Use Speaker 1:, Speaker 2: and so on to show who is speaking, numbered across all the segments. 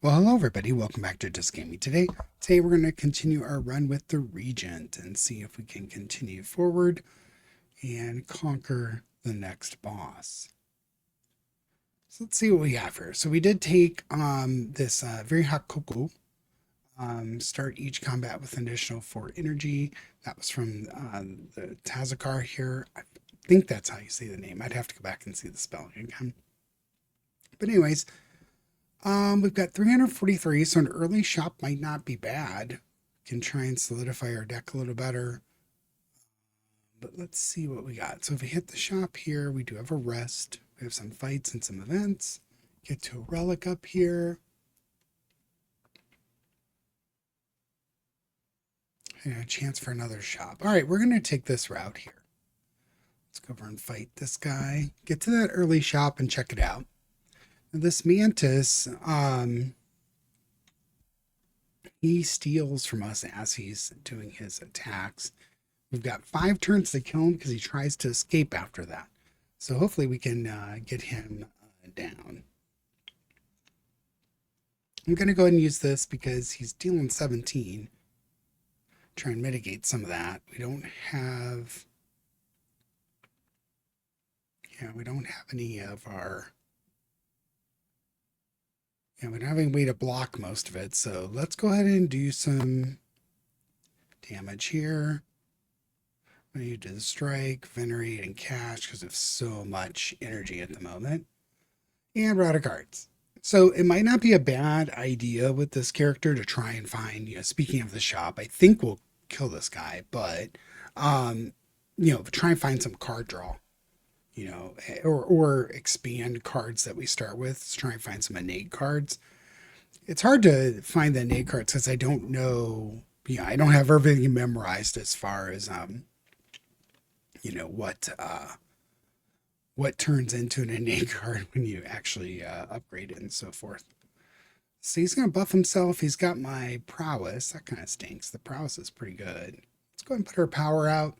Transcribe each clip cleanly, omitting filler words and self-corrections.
Speaker 1: Well, hello everybody. Welcome back to Just Gaming. Today we're going to continue our run with the Regent and see if we can continue forward and conquer the next boss. So let's see what we have here. So we did take this very hot cocoa. Start each combat with an additional 4 energy. That was from the Tazakar here. I think that's how you say the name. I'd have to go back and see the spelling again. But anyways, we've got 343, so an early shop might not be bad. Can try and solidify our deck a little better. But let's see what we got. So if we hit the shop here, we do have a rest. We have some fights and some events. Get to a relic up here. And a chance for another shop. All right, we're going to take this route here. Let's go over and fight this guy. Get to that early shop and check it out. This mantis, he steals from us as he's doing his attacks. We've got 5 turns to kill him because he tries to escape after that. So hopefully we can get him down. I'm going to go ahead and use this because he's dealing 17. Try and mitigate some of that. We don't have any of our... Yeah, we don't have any way to block most of it, so let's go ahead and do some damage here. I'm going to do the strike, venerate, and cash because of so much energy at the moment. And we're out of cards. So it might not be a bad idea with this character to try and find, speaking of the shop, I think we'll kill this guy, but, try and find some card draw. Or expand cards that we start with. Let's try and find some innate cards. It's hard to find the innate cards because I don't know, I don't have everything memorized as far as, what turns into an innate card when you actually upgrade it and so forth. So he's going to buff himself. He's got my prowess. That kind of stinks. The prowess is pretty good. Let's go ahead and put our power out.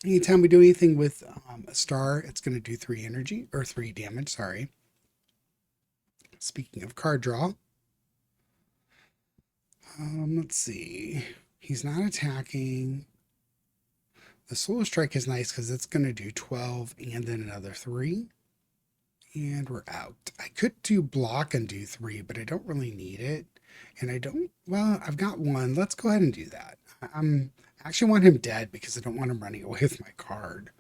Speaker 1: Anytime we do anything with a star, it's going to do 3 energy, or 3 damage, sorry. Speaking of card draw. Let's see. He's not attacking. The Solar Strike is nice because it's going to do 12 and then another 3. And we're out. I could do block and do 3, but I don't really need it. And I've got 1. Let's go ahead and do that. I actually want him dead because I don't want him running away with my card.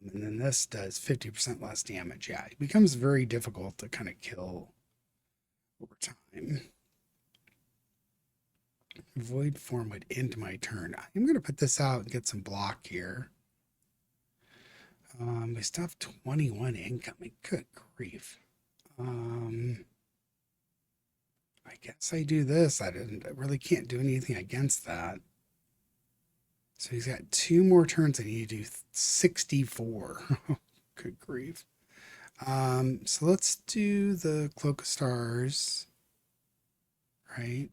Speaker 1: And then this does 50% less damage. Yeah, it becomes very difficult to kind of kill over time. Void form would end my turn. I'm going to put this out and get some block here. We still have 21 incoming. Good grief. I guess I do this. I really can't do anything against that. So he's got 2 more turns. I need to do 64. Good grief. So let's do the Cloak of Stars. Right.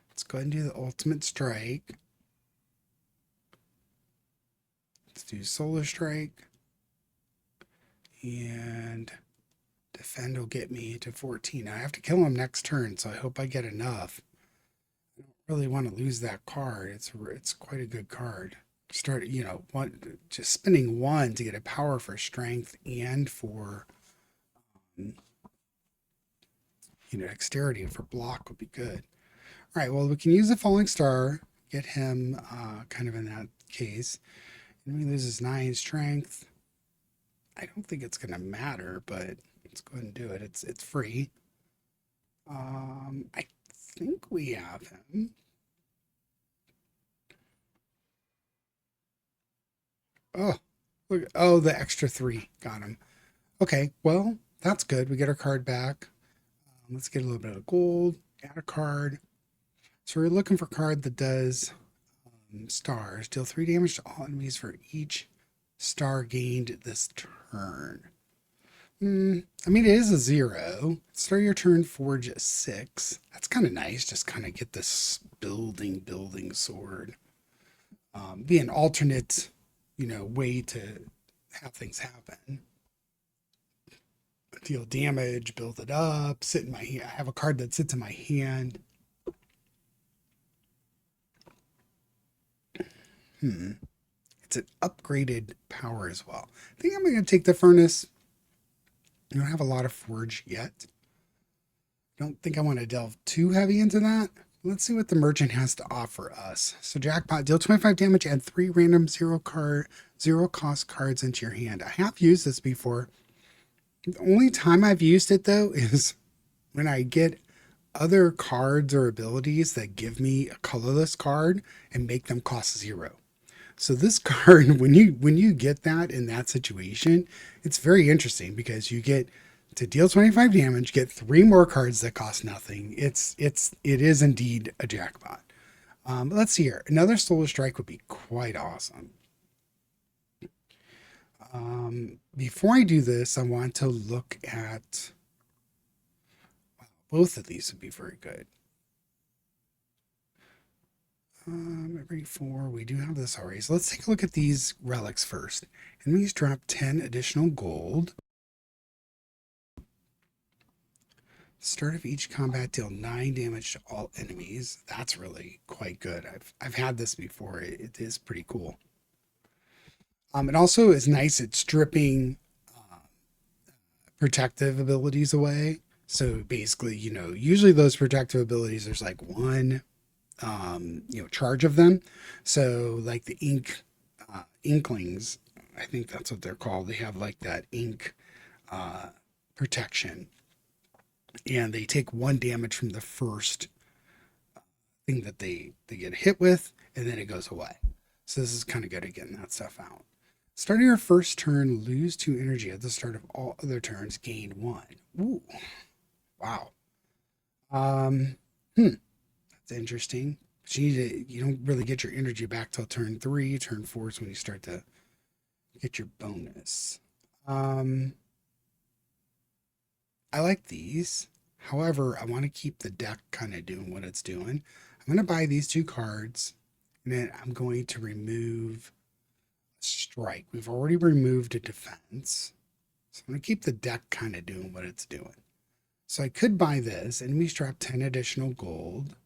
Speaker 1: Let's go ahead and do the Ultimate Strike. Let's do Solar Strike. And Defend will get me to 14. I have to kill him next turn, so I hope I get enough. I don't really want to lose that card. It's quite a good card. Start, just spending 1 to get a power for strength and for, dexterity for block would be good. All right, well, we can use the Falling Star, get him kind of in that case. And he loses 9 strength. I don't think it's going to matter, but let's go ahead and do it. It's free. I think we have him. Oh, look. Oh, the extra 3 got him. Okay, well, that's good. We get our card back. Let's get a little bit of gold, add a card. So we're looking for a card that does stars. Deal 3 damage to all enemies for each star gained this turn. It is a 0. Start your turn, forge a 6. That's kind of nice. Just kind of get this building sword. Be an alternate, way to have things happen. deal damage, build it up, sit in my hand. I have a card that sits in my hand. It's an upgraded power as well. I think I'm going to take the furnace. I don't have a lot of forge yet. I don't think I want to delve too heavy into that. Let's see what the merchant has to offer us. So jackpot, deal 25 damage, add 3 random zero cost cards into your hand. I have used this before. The only time I've used it though is when I get other cards or abilities that give me a colorless card and make them cost 0. So this card, when you get that in that situation, it's very interesting because you get to deal 25 damage, get 3 more cards that cost nothing. It is indeed a jackpot. Let's see here. Another solar strike would be quite awesome. Before I do this, I want to look at both of these would be very good. Every 4, we do have this already. So let's take a look at these relics first. Enemies drop 10 additional gold. Start of each combat, deal 9 damage to all enemies. That's really quite good. I've had this before. It is pretty cool. It also is nice at stripping protective abilities away. So basically, usually those protective abilities, there's like one charge of them. So like the inklings, I think that's what they're called. They have like that ink protection, and they take 1 damage from the first thing that they get hit with, and then it goes away. So this is kind of good at getting that stuff out. Starting your first turn, lose 2 energy. At the start of all other turns, gain 1. Ooh, wow. That's interesting. But you don't really get your energy back till turn 3. Turn 4 is when you start to get your bonus. I like these. However, I want to keep the deck kind of doing what it's doing. I'm going to buy these 2 cards, and then I'm going to remove strike. We've already removed a defense. So I'm going to keep the deck kind of doing what it's doing. So I could buy this. Enemies drop 10 additional gold.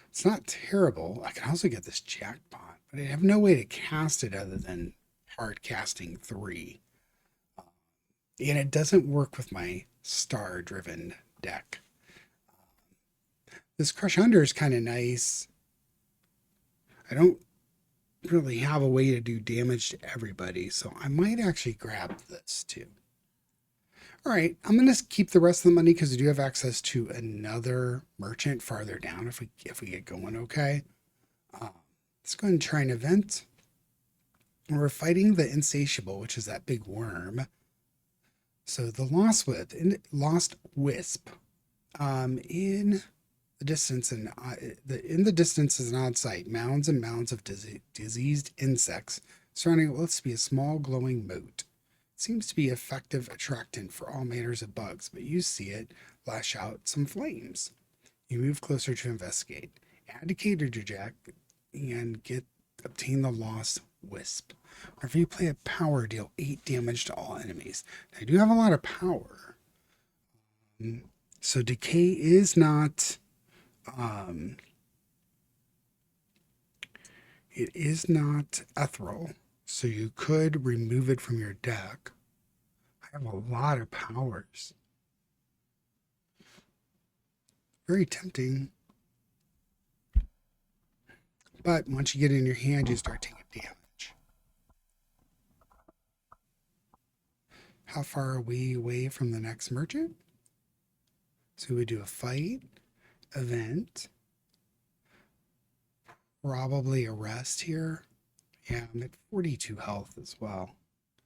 Speaker 1: It's not terrible. I can also get this jackpot, but I have no way to cast it other than hard casting 3. And it doesn't work with my star-driven deck. This Crush Under is kind of nice. I don't really have a way to do damage to everybody, so I might actually grab this too. All right, I'm going to keep the rest of the money because we do have access to another merchant farther down if we get going okay. Let's go ahead and try an event. We're fighting the Insatiable, which is that big worm. So the Lost Wisp, in the distance and in the distance is an odd sight. Mounds and mounds of diseased insects surrounding what looks to be a small glowing moat. It seems to be effective attractant for all manners of bugs, but you see it lash out some flames. You move closer to investigate. Add decay to your deck and obtain the Lost Wisp. Whenever you play a power, deal 8 damage to all enemies. Now, I do have a lot of power. So decay is not it is not ethereal, so you could remove it from your deck. I have a lot of powers. Very tempting. But once you get it in your hand, you start taking damage. How far are we away from the next merchant? So we do a fight, event, probably a rest here. Yeah, I'm at 42 health as well.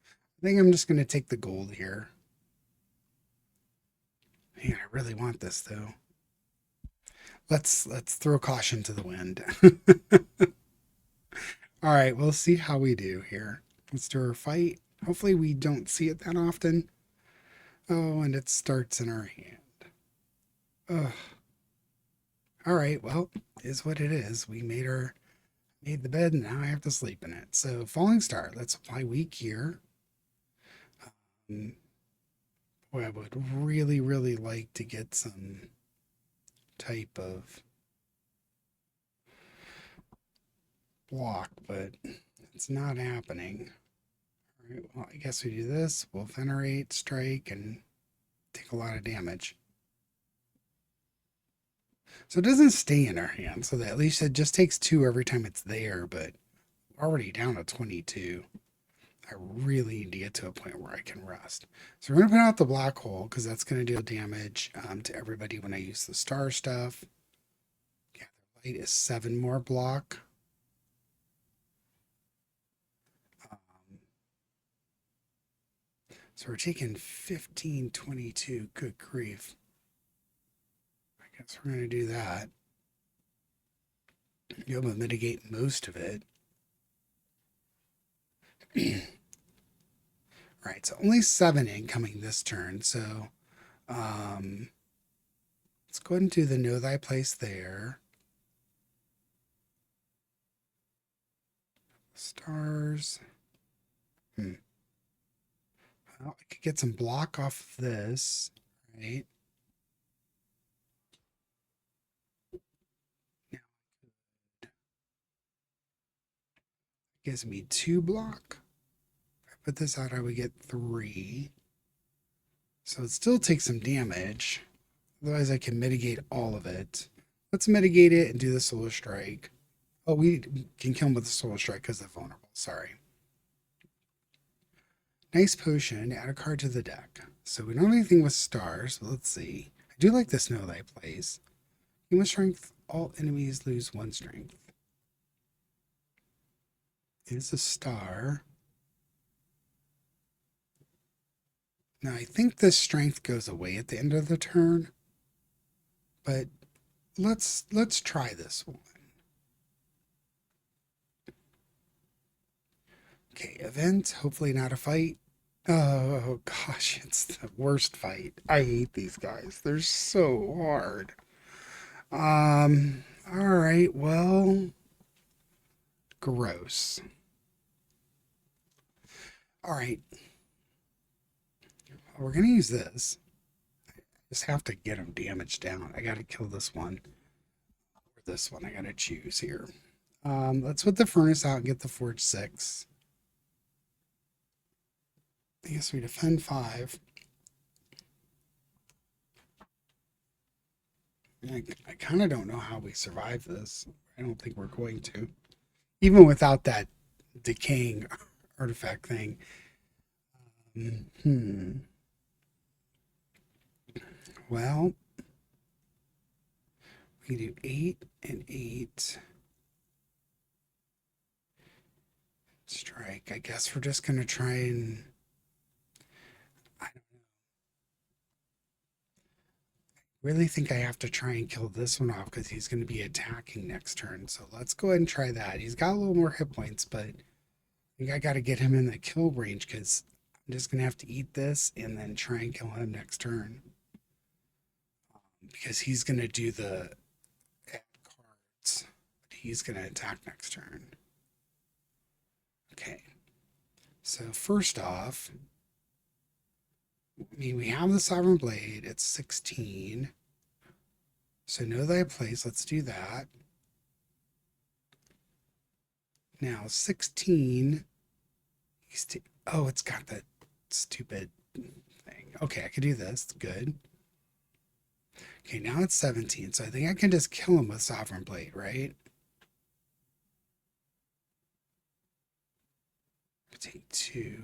Speaker 1: I think I'm just going to take the gold here. Man, I really want this though. Let's throw caution to the wind. All right, we'll see how we do here. Let's do our fight. Hopefully we don't see it that often. Oh, and it starts in our hand. Ugh. All right, well, is what it is. We made the bed, and now I have to sleep in it. So Falling Star, let's apply weak here. Boy, I would really, really like to get some type of block, but it's not happening. All right, well, I guess we do this. We'll venerate, strike, and take a lot of damage. So it doesn't stay in our hand, so that at least it just takes 2 every time it's there, but we're already down to 22. I really need to get to a point where I can rest. So we're going to put out the black hole because that's going to deal damage to everybody when I use the star stuff. Gather light is 7 more block. So we're taking 15, 22. Good grief. I guess we're going to do that. Be able to mitigate most of it. Right, so only 7 incoming this turn. So let's go ahead and do the Know Thy Place there. Stars. Well, I could get some block off of this, right? Now, gives me 2 block. If I put this out, I would get 3. So it still takes some damage. Otherwise, I can mitigate all of it. Let's mitigate it and do the Solar Strike. Oh, we can kill him with the Solar Strike because they're vulnerable. Sorry. Nice potion. Add a card to the deck. So we don't have anything with stars. Let's see. I do like this Know Thy Place. Human strength. All enemies lose 1 strength. It's a star. Now I think this strength goes away at the end of the turn, but let's try this one. Okay, event. Hopefully not a fight. Oh gosh, it's the worst fight. I hate these guys. They're so hard. All right. Well, gross. All right. We're gonna use this. I just have to get him damaged down. I gotta kill this one or this one. I gotta choose here. Let's put the furnace out and get the forge 6. I guess we defend 5. I kind of don't know how we survive this. I don't think we're going to. Even without that decaying artifact thing. Well, we do 8 and 8. Strike. I guess we're just going to try and... I don't really think I have to try and kill this one off because he's going to be attacking next turn. So let's go ahead and try that. He's got a little more hit points, but I think I got to get him in the kill range because I'm just going to have to eat this and then try and kill him next turn. Because he's going to do the add cards. But he's going to attack next turn. Okay. So first off, I mean, we have the Sovereign Blade. It's 16. So Know Thy Place. Let's do that. Now, 16. Oh, it's got that stupid thing. Okay, I could do this. Good. Okay, now it's 17. So I think I can just kill him with Sovereign Blade, right? Take 2.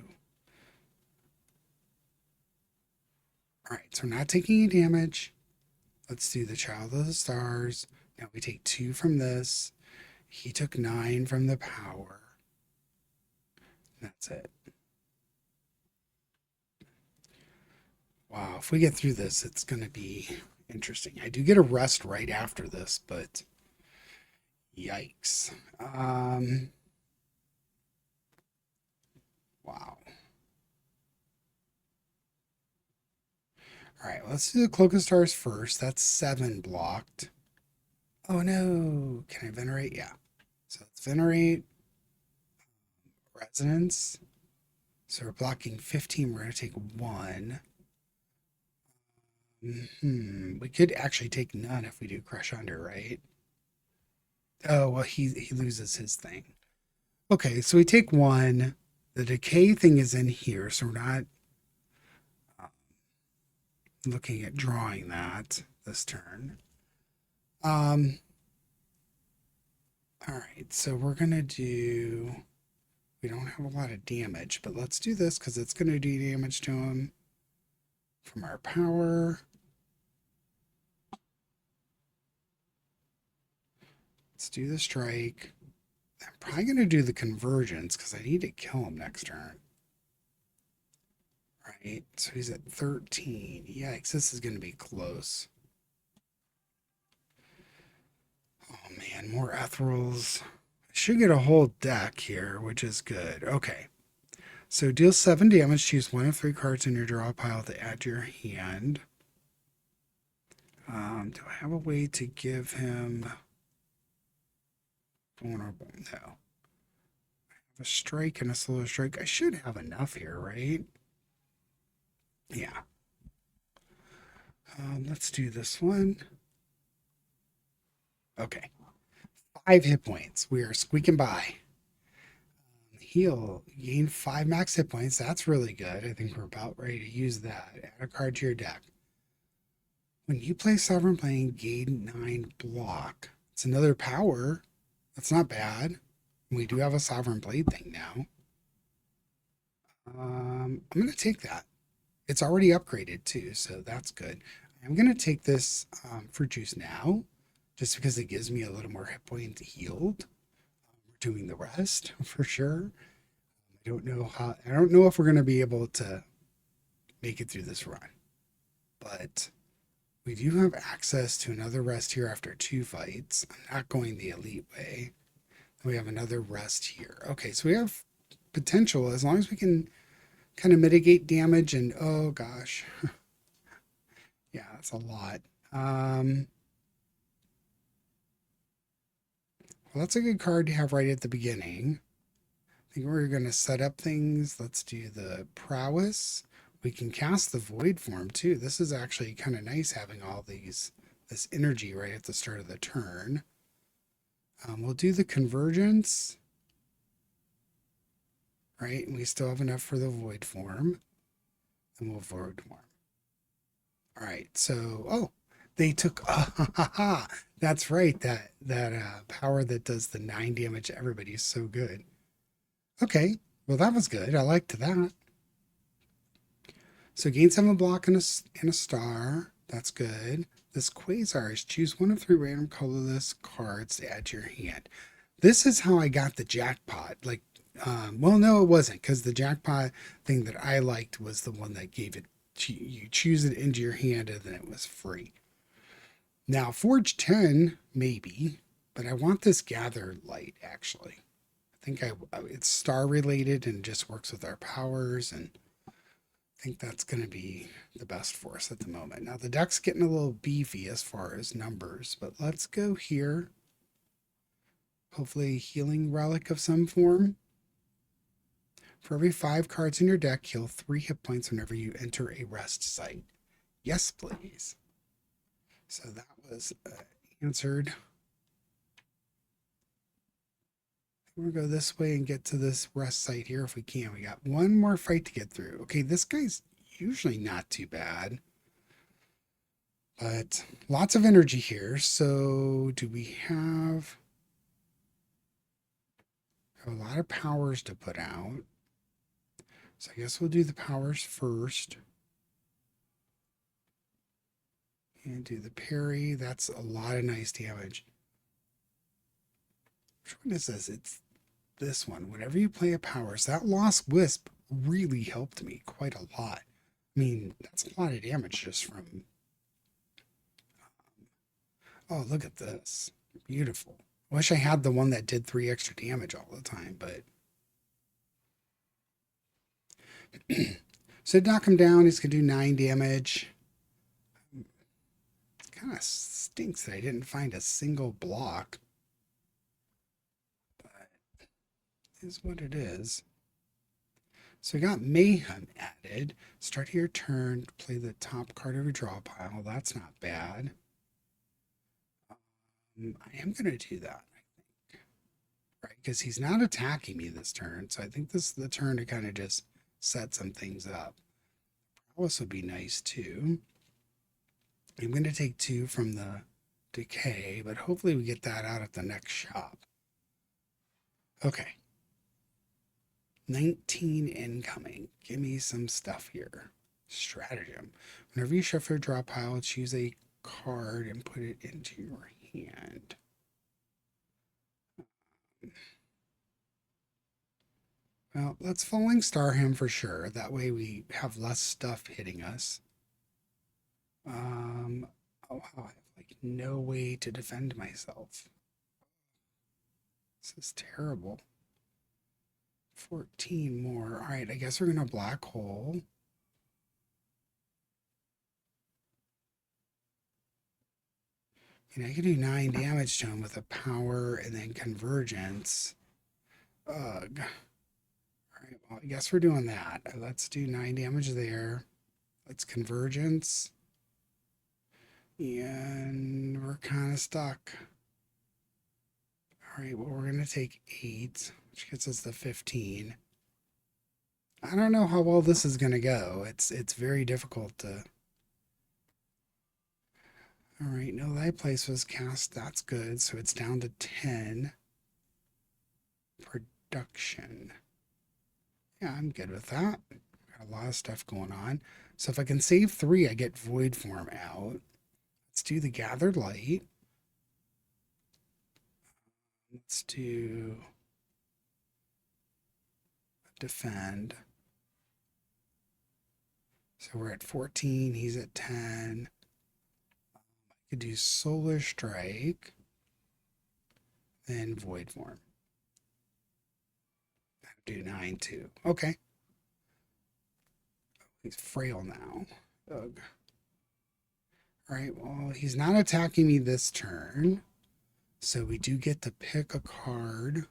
Speaker 1: All right, so we're not taking any damage. Let's do the Child of the Stars. Now we take 2 from this. He took 9 from the power. That's it. Wow, if we get through this, it's going to be interesting. I do get a rest right after this, but yikes. Wow. All right, let's do the Cloak of Stars first. That's 7 blocked. Oh no, can I venerate? Yeah. So let's venerate. Resonance. So we're blocking 15. We're going to take 1. We could actually take none if we do Crush Under, right? Oh, well, he loses his thing. Okay, so we take one. The decay thing is in here, so we're not looking at drawing that this turn. All right, so we're gonna do. We don't have a lot of damage, but let's do this because it's gonna do damage to him from our power. Let's do the strike. I'm probably gonna do the convergence because I need to kill him next turn. Right, so he's at 13. Yikes, this is gonna be close. Oh man, more Etherals. I should get a whole deck here, which is good. Okay. So deal 7 damage. Choose one of 3 cards in your draw pile to add to your hand. Do I have a way to give him vulnerable? No. I have a strike and a slow strike. I should have enough here, right? Yeah. Let's do this one. Okay. 5 hit points. We are squeaking by. Heal. Gain 5 max hit points. That's really good. I think we're about ready to use that. Add a card to your deck. When you play Sovereign Plane, gain 9 block. It's another power. That's not bad. We do have a Sovereign Blade thing now. I'm going to take that. It's already upgraded too, so that's good. I'm going to take this fruit juice now, just because it gives me a little more hit points healed. We're doing the rest for sure. I don't know if we're going to be able to make it through this run, but we do have access to another rest here after 2 fights. I'm not going the elite way. We have another rest here. Okay, so we have potential as long as we can kind of mitigate damage and oh gosh. Yeah, that's a lot. Well, that's a good card to have right at the beginning. I think we're going to set up things. Let's do the prowess. We can cast the void form too. This is actually kind of nice having all this energy right at the start of the turn. We'll do the convergence. Right, and we still have enough for the void form. And we'll void form. All right, so they took that's right, that power that does the 9 damage to everybody is so good. Okay, well that was good. I liked that. So gain 7 block and a star. That's good. This quasar is choose one of 3 random colorless cards to add to your hand. This is how I got the jackpot. Like, well, no, it wasn't, because the jackpot thing that I liked was the one that gave it. You choose it into your hand and then it was free. Now, Forge 10, maybe, but I want this Gather Light, actually. I think it's star related and just works with our powers, and I think that's going to be the best for us at the moment. Now, the deck's getting a little beefy as far as numbers, but let's go here. Hopefully, a healing relic of some form. For every 5 cards in your deck, heal 3 hit points whenever you enter a rest site. Yes, please. So that was answered. We're going to go this way and get to this rest site here if we can. We got one more fight to get through. Okay, this guy's usually not too bad, but lots of energy here. So do we have a lot of powers to put out? So I guess we'll do the powers first. And do the parry. That's a lot of nice damage. Which one is this? It's this one. Whenever you play a powers, that Lost Wisp really helped me quite a lot. I mean, that's a lot of damage just from... Oh, look at this. Beautiful. Wish I had the one that did 3 extra damage all the time, but... So to knock him down, he's going to do 9 damage. It kind of stinks that I didn't find a single block. But it is what it is. So we got Mayhem added. Start your turn, play the top card of your draw pile. That's not bad. I am going to do that, I think. Right, because he's not attacking me this turn. So I think this is the turn to kind of just set some things up. Prowess would be nice too. I'm going to take 2 from the decay, but hopefully we get that out at the next shop. Okay. 19 incoming. Give me some stuff here. Stratagem. Whenever you shuffle your draw pile, choose a card and put it into your hand. Well, let's Falling Star him for sure. That way we have less stuff hitting us. Oh, wow, I have like no way to defend myself. This is terrible. 14 more. All right, I guess we're going to black hole. And I could do 9 damage to him with a power and then convergence. Ugh. All right, well, I guess we're doing that. Let's do 9 damage there. Let's convergence. And we're kind of stuck. All right, well, we're going to take 8, which gets us the 15. I don't know how well this is going to go. It's very difficult to... All right, no, Thy Place was cast. That's good. So it's down to 10. Production. Yeah, I'm good with that. Got a lot of stuff going on. So if I can save 3, I get Void Form out. Let's do the Gathered Light. Let's do Defend. So we're at 14. He's at 10. I could do Solar Strike. Then Void Form. Do 9 too. Okay. He's frail now. Ugh. All right, well, he's not attacking me this turn. So we do get to pick a card.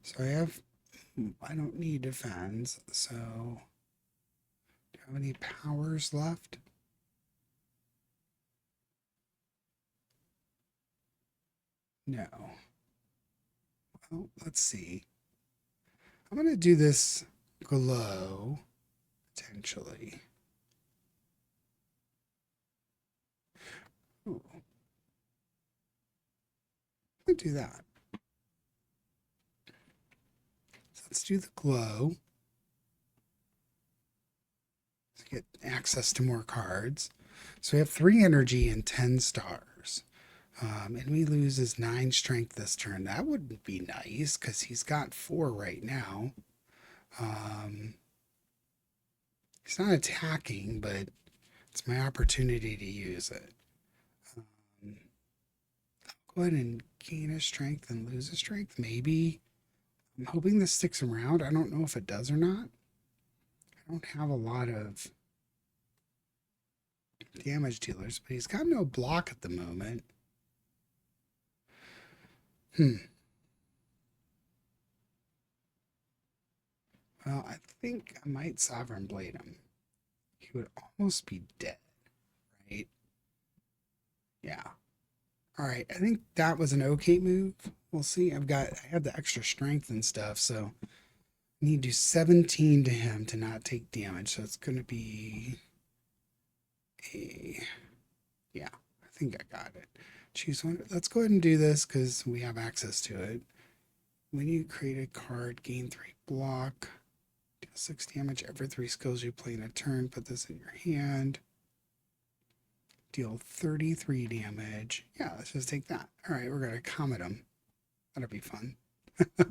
Speaker 1: So I don't need defense. So do I have any powers left? No. Well, let's see. I'm going to do this glow, potentially. Ooh. Let's do that. So let's do the glow. To get access to more cards. So we have 3 energy and 10 stars. Enemy loses 9 strength this turn. That would be nice because he's got 4 right now. He's not attacking, but it's my opportunity to use it. I'll go ahead and gain a strength and lose a strength. Maybe. I'm hoping this sticks around. I don't know if it does or not. I don't have a lot of damage dealers, but he's got no block at the moment. Well, I think I might Sovereign Blade him. He would almost be dead, right? Yeah. All right. I think that was an okay move. We'll see. I had the extra strength and stuff, so I need to do 17 to him to not take damage. So it's going to be yeah, I think I got it. Choose one. Let's go ahead and do this because we have access to it. When you create a card, gain 3 block, deal 6 damage every 3 skills you play in a turn. Put this in your hand. Deal 33 damage. Yeah, let's just take that. All right, we're going to comet him. That'll be fun. All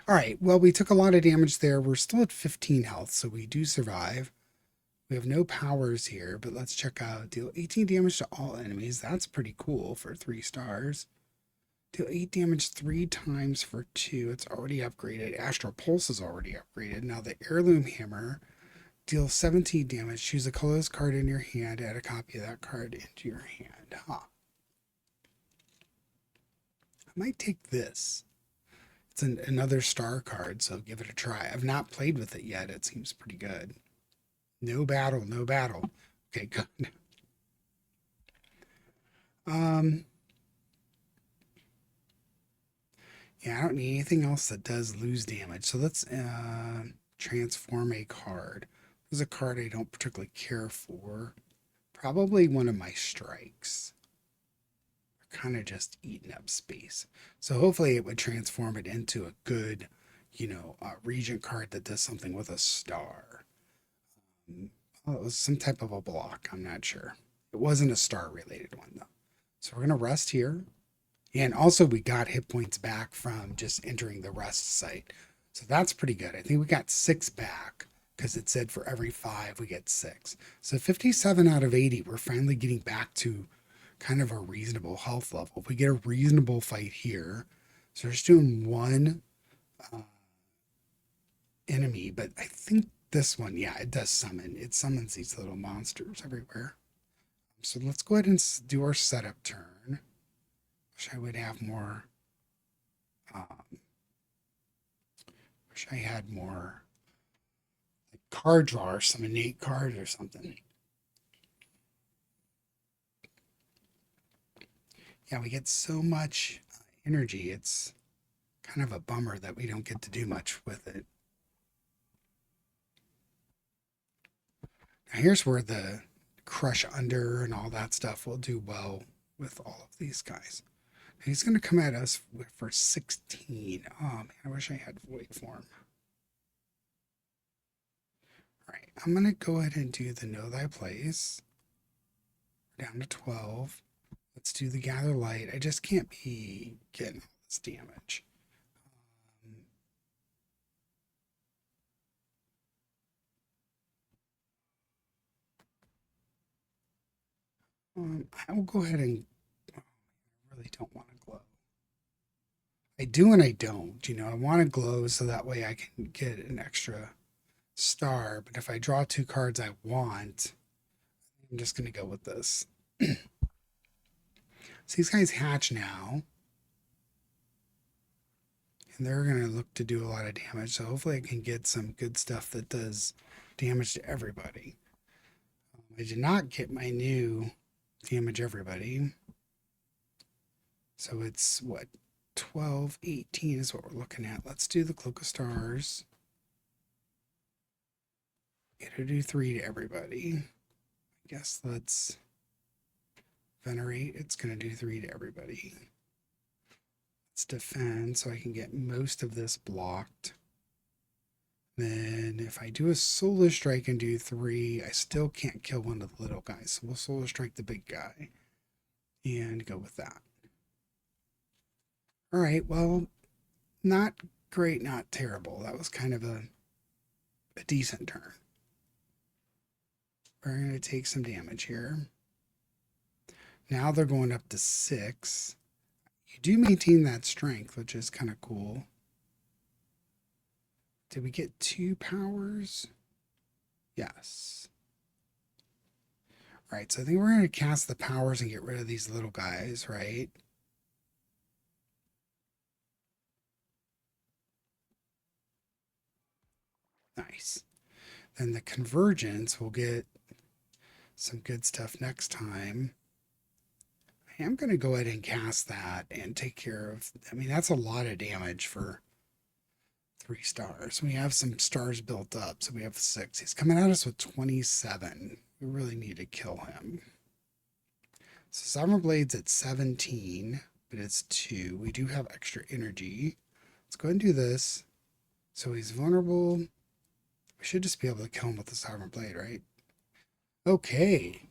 Speaker 1: right, well, we took a lot of damage there. We're still at 15 health, so we do survive. We have no powers here, but let's check out. Deal 18 damage to all enemies. That's pretty cool for 3 stars. Deal 8 damage 3 times for 2. It's already upgraded. Astral Pulse is already upgraded. Now the Heirloom Hammer. Deal 17 damage. Choose a colorless card in your hand. Add a copy of that card into your hand. Huh. might take this. It's another star card, so give it a try. I've not played with it yet. It seems pretty good. No battle, no battle. Okay, good. Yeah, I don't need anything else that does lose damage. So let's transform a card. This is a card I don't particularly care for. Probably one of my strikes. Kind of just eating up space. So hopefully it would transform it into a good, Regent card that does something with a star. Oh, it was some type of a block. I'm not sure. It wasn't a star related one though. So we're going to rest here. And also we got hit points back from just entering the rest site. So that's pretty good. I think we got 6 back because it said for every 5 we get 6. So 57 out of 80, we're finally getting back to kind of a reasonable health level. We get a reasonable fight here. So we're just doing one enemy, but I think this one, yeah, it does summon. It summons these little monsters everywhere. So let's go ahead and do our setup turn. Wish I would have more. Wish I had more like card draw or some innate card or something. Yeah, we get so much energy. It's kind of a bummer that we don't get to do much with it. Now here's where the crush under and all that stuff will do well with all of these guys. He's going to come at us for 16. Oh man, I wish I had void form. All right, I'm going to go ahead and do the know thy place. We're down to 12. Let's do the gather light. I just can't be getting all this damage. I will go ahead and I really don't want to glow. I do and I don't. I want to glow so that way I can get an extra star. But if I draw 2 cards I want, I'm just going to go with this. So these guys hatch now. And they're going to look to do a lot of damage. So hopefully I can get some good stuff that does damage to everybody. I did not get my new damage everybody. So it's what? 12, 18 is what we're looking at. Let's do the Cloak of Stars. It'll do 3 to everybody. I guess let's venerate. It's going to do 3 to everybody. Let's defend so I can get most of this blocked. Then if I do a solar strike and do 3, I still can't kill one of the little guys. So we'll solar strike the big guy and go with that. All right, well, not great, not terrible. That was kind of a decent turn. We're going to take some damage here. Now they're going up to 6. You do maintain that strength, which is kind of cool. Did we get 2 powers? Yes. All right, so I think we're going to cast the powers and get rid of these little guys, right? Nice. Then the convergence will get some good stuff next time. I am going to go ahead and cast that and take care of, that's a lot of damage for 3 stars. We have some stars built up, so we have 6. He's coming at us with 27. We really need to kill him. So Sovereign Blade's at 17, but it's 2. We do have extra energy. Let's go ahead and do this. So he's vulnerable. We should just be able to kill him with the Sovereign Blade, right? Okay.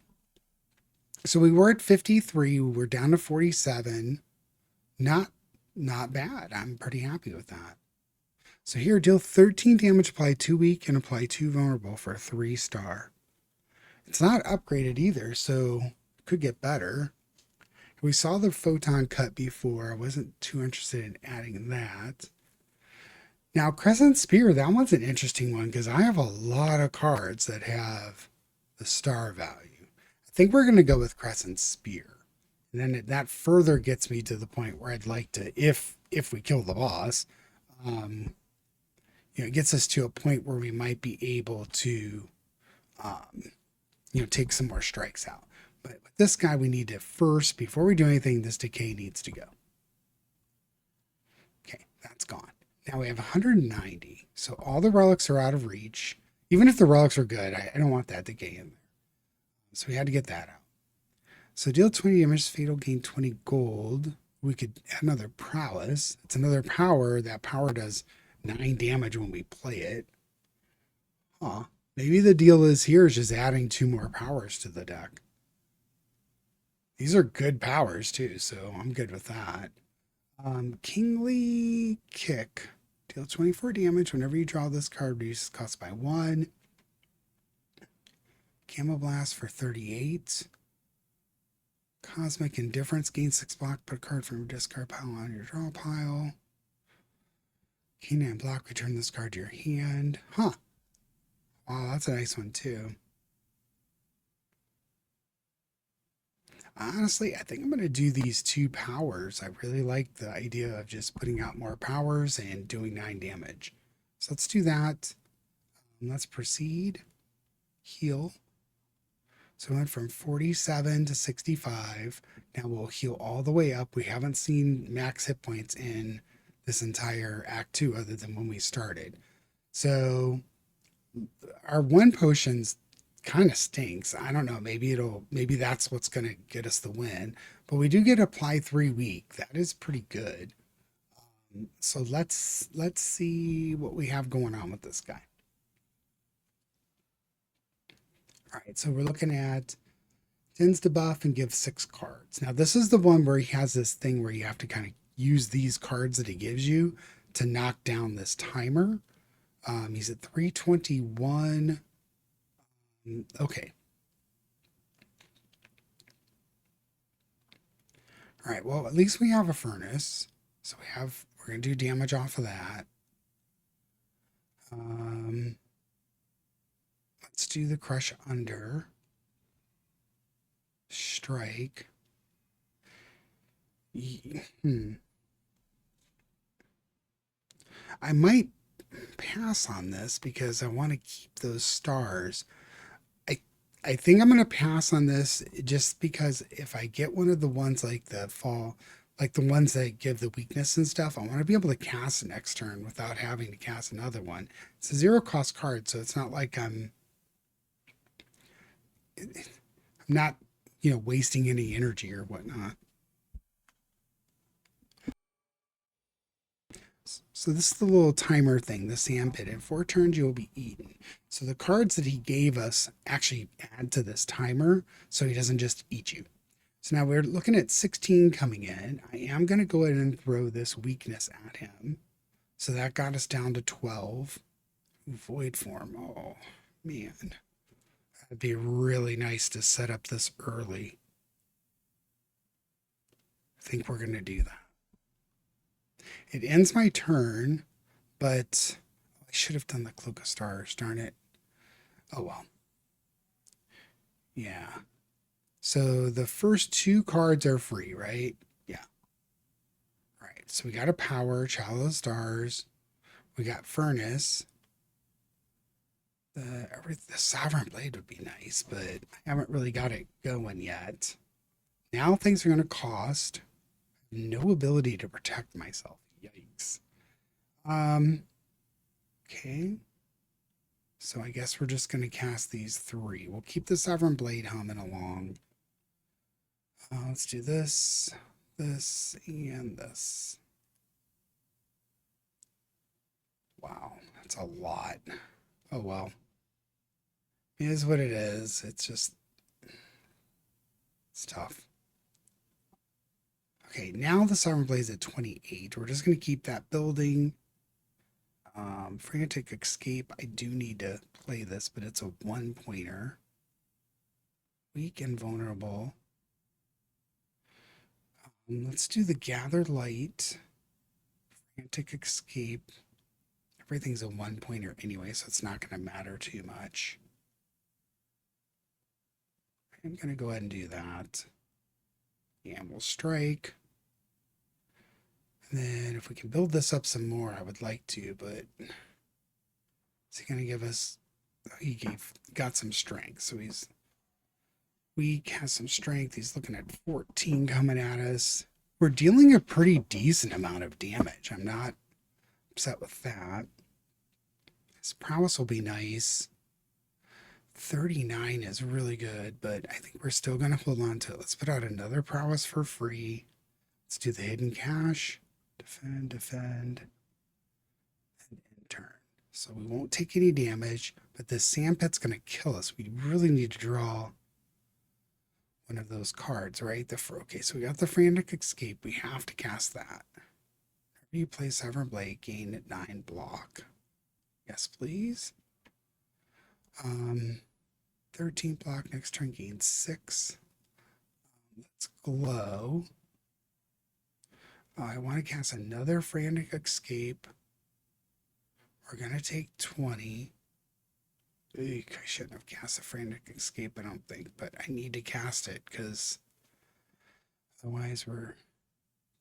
Speaker 1: So we were at 53. We're down to 47. Not bad. I'm pretty happy with that. So here, deal 13 damage, apply 2 weak, and apply 2 vulnerable for a 3 star. It's not upgraded either, so it could get better. We saw the photon cut before. I wasn't too interested in adding that. Now, Crescent Spear, that one's an interesting one because I have a lot of cards that have the star value. I think we're going to go with Crescent Spear And then that further gets me to the point where I'd like to, if we kill the boss, it gets us to a point where we might be able to, take some more strikes out. But with this guy, we need to first, before we do anything, this decay needs to go. Okay, that's gone. Now we have 190. So all the relics are out of reach. Even if the relics are good, I don't want that decay in there. So we had to get that out. So deal 20 damage, fatal, gain 20 gold. We could add another prowess. It's another power. That power does 9 damage when we play it. Huh. Maybe the deal is here is just adding 2 more powers to the deck. These are good powers too, so I'm good with that. Kingly Kick. Deal 24 damage whenever you draw this card, reduces cost by 1. Camo Blast for 38. Cosmic Indifference. Gain 6 block. Put a card from your discard pile on your draw pile. Canine Block. Return this card to your hand. Huh. Wow, that's a nice one too. Honestly, I think I'm going to do these 2 powers. I really like the idea of just putting out more powers and doing 9 damage. So let's do that. Let's proceed. Heal. So we went from 47 to 65. Now we'll heal all the way up. We haven't seen max hit points in this entire Act 2 other than when we started. So our 1 potion's kind of stinks. I don't know. Maybe that's what's going to get us the win. But we do get apply 3 week. That is pretty good. So let's see what we have going on with this guy. All right, so we're looking at tends to buff and give 6 cards. Now this is the one where he has this thing where you have to kind of use these cards that he gives you to knock down this timer. He's at 321. Okay. All right, well, at least we have a furnace. So we're going to do damage off of that. Let's do the crush under. Strike. I might pass on this because I want to keep those stars. I think I'm going to pass on this just because if I get one of the ones like the fall, like the ones that give the weakness and stuff, I want to be able to cast it next turn without having to cast another one. It's a 0 cost card, so it's not like I'm not, wasting any energy or whatnot. So this is the little timer thing, the sand pit. In 4 turns, you'll be eaten. So the cards that he gave us actually add to this timer, so he doesn't just eat you. So now we're looking at 16 coming in. I am going to go ahead and throw this weakness at him. So that got us down to 12. Void form. Oh, man. That'd be really nice to set up this early. I think we're going to do that. It ends my turn, but I should have done the Cloak of Stars, darn it. Oh well. Yeah. So the first 2 cards are free, right? Yeah. All right. So we got a power, Child of the Stars. We got Furnace. The Sovereign Blade would be nice, but I haven't really got it going yet. Now things are going to cost. No ability to protect myself. Yikes. Okay. So I guess we're just going to cast these 3. We'll keep the Sovereign Blade humming along. Let's do this, this, and this. Wow, that's a lot. Oh well. It is what it is. It's tough. Okay, now the Sovereign Blade's at 28. We're just going to keep that building. Frantic Escape. I do need to play this, but it's a 1-pointer. Weak and vulnerable. Let's do the Gather Light. Frantic Escape. Everything's a 1-pointer anyway, so it's not going to matter too much. I'm going to go ahead and do that. And we'll strike. And then if we can build this up some more, I would like to, but is he going to give us, he got some strength. So he's weak, has some strength. He's looking at 14 coming at us. We're dealing a pretty decent amount of damage. I'm not upset with that. His prowess will be nice. 39 is really good, but I think we're still going to hold on to it. Let's put out another prowess for free. Let's do the hidden cache. Defend, and end turn. So we won't take any damage, but this sandpit's going to kill us. We really need to draw one of those cards, right? Okay, so we got the Frantic Escape. We have to cast that. Whenever you play Sovereign Blade, gain 9 block. Yes, please. 13 block, next turn gain 6. Let's glow. I want to cast another Frantic Escape. We're going to take 20. I shouldn't have cast a Frantic Escape, I don't think, but I need to cast it because otherwise we're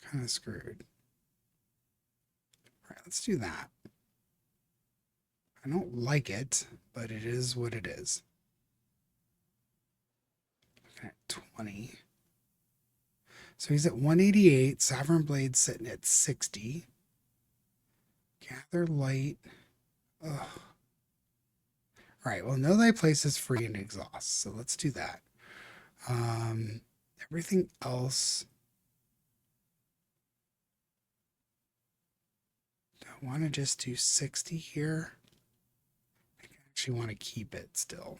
Speaker 1: kind of screwed. All right, let's do that. I don't like it, but it is what it is. Okay, 20. So he's at 188. Sovereign Blade's sitting at 60. Gather Light. Ugh. All right, well, Know Thy Place is free and exhaust, so let's do that. Everything else, do I want to just do 60 here? I actually want to keep it still.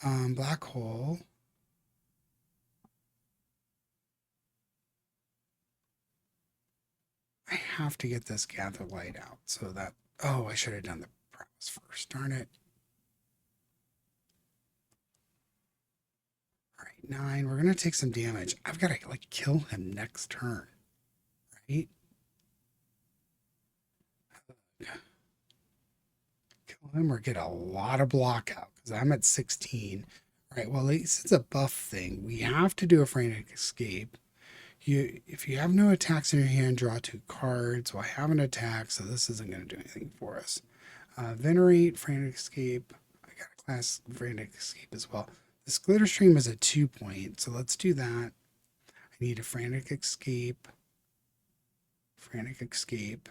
Speaker 1: Black Hole. I have to get this Gather Light out so that, oh, I should have done the prowess first, darn it. All right, 9, we're going to take some damage. I've got to like kill him next turn, right? Kill him or get a lot of block out because I'm at 16. All right, well, at least it's a buff thing. We have to do a Frantic Escape. If you have no attacks in your hand, draw 2 cards. Well, I have an attack, so this isn't going to do anything for us. Venerate, Frantic Escape. I got a class Frantic Escape as well. This Glitter Stream is a 2-point, so let's do that. I need a Frantic Escape. Frantic Escape.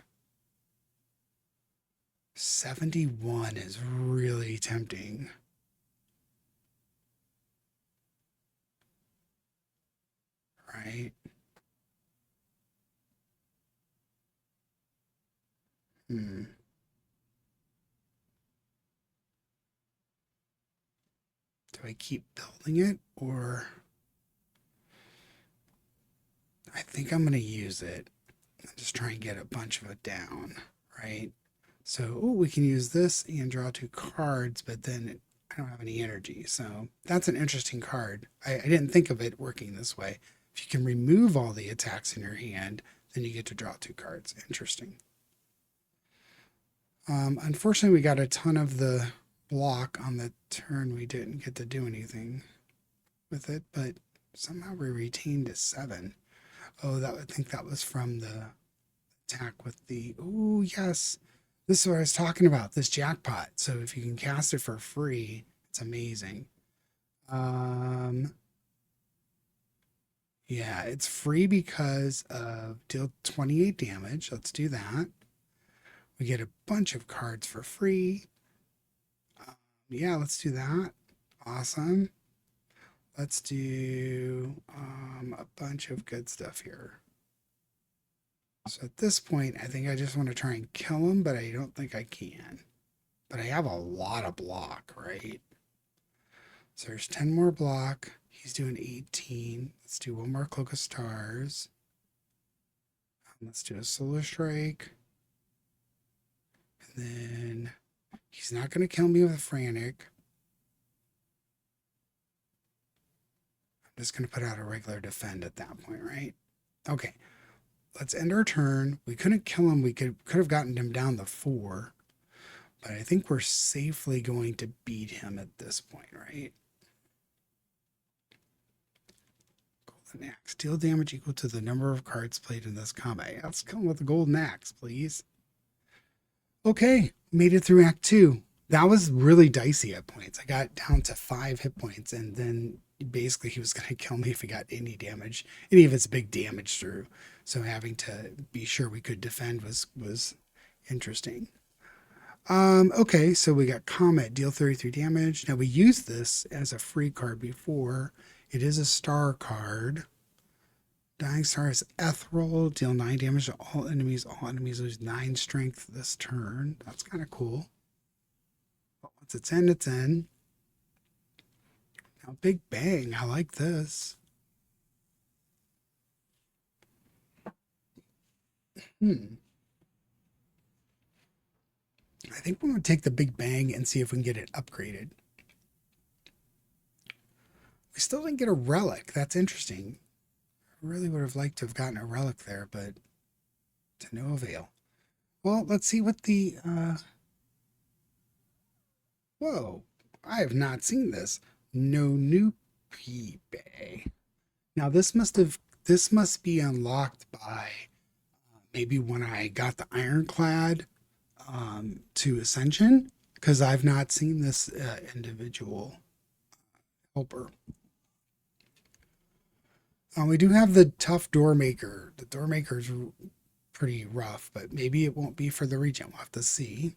Speaker 1: 71 is really tempting. Right? Do I keep building it or I think I'm going to use it and just try and get a bunch of it down, right? So we can use this and draw 2 cards, but then I don't have any energy. So that's an interesting card. I didn't think of it working this way. If you can remove all the attacks in your hand, then you get to draw 2 cards. Interesting. Unfortunately, we got a ton of the block on the turn. We didn't get to do anything with it, but somehow we retained a 7. Oh, I think that was from the attack with the, oh, yes. This is what I was talking about, this jackpot. So if you can cast it for free, it's amazing. Yeah, it's free because of deal 28 damage. Let's do that. We get a bunch of cards for free. Yeah, let's do that. Awesome. Let's do a bunch of good stuff here. So at this point, I think I just want to try and kill him, but I don't think I can. But I have a lot of block, right? So there's 10 more block. He's doing 18. Let's do one more Cloak of Stars. Let's do a Solar Strike. And then he's not going to kill me with a Frantic. I'm just going to put out a regular Defend at that point, right? Okay. Let's end our turn. We couldn't kill him. We could have gotten him down to 4. But I think we're safely going to beat him at this point, right? An axe. Deal damage equal to the number of cards played in this combat. Let's come with a golden axe, please. Okay, made it through Act 2. That was really dicey at points. I got down to 5 hit points, and then basically he was going to kill me if he got any damage, any of its big damage through. So having to be sure we could defend was interesting. Okay, so we got Comet, deal 33 damage. Now we used this as a free card before. It is a star card. Dying Star is ethereal, deal 9 damage to all enemies. All enemies lose 9 strength this turn. That's kind of cool. But once it's in, it's in. Now Big Bang, I like this. I think we're going to take the Big Bang and see if we can get it upgraded. We still didn't get a relic. That's interesting. I really would have liked to have gotten a relic there, but to no avail. Well, let's see what the... Whoa, I have not seen this. No new Bay. Now this must be unlocked by maybe when I got the Ironclad to Ascension, because I've not seen this individual helper. We do have the tough door maker. The door maker is pretty rough, but maybe it won't be for the Regent. We'll have to see.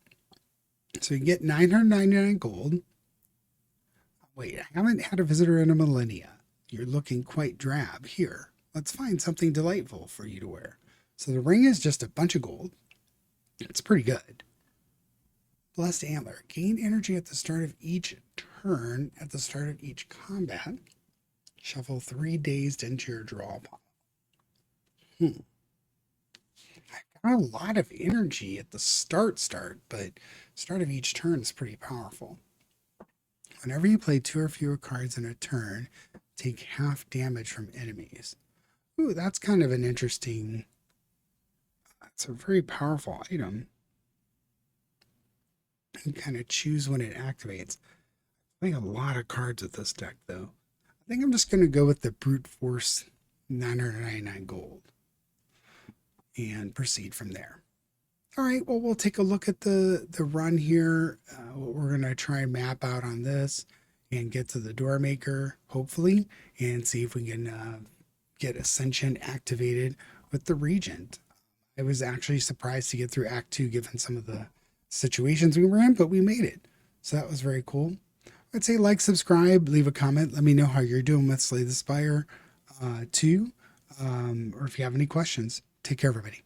Speaker 1: So you get 999 gold. Wait, I haven't had a visitor in a millennia. You're looking quite drab. Here, let's find something delightful for you to wear. So the ring is just a bunch of gold. It's pretty good. Blessed Antler. Gain energy at the start of each turn. At the start of each combat. Shuffle 3 dazed into your draw pile. I got a lot of energy at the start, but start of each turn is pretty powerful. Whenever you play 2 or fewer cards in a turn, take half damage from enemies. Ooh, that's kind of an interesting... It's a very powerful item. You kind of choose when it activates. I think a lot of cards with this deck, though. I think I'm just going to go with the Brute Force 999 gold and proceed from there. All right, well, we'll take a look at the run here. What we're going to try and map out on this and get to the door maker, hopefully, and see if we can get Ascension activated with the Regent. I was actually surprised to get through Act 2 given some of the situations we were in, but we made it. So that was very cool. I'd say like, subscribe, leave a comment. Let me know how you're doing with Slay the Spire 2, or if you have any questions. Take care, everybody.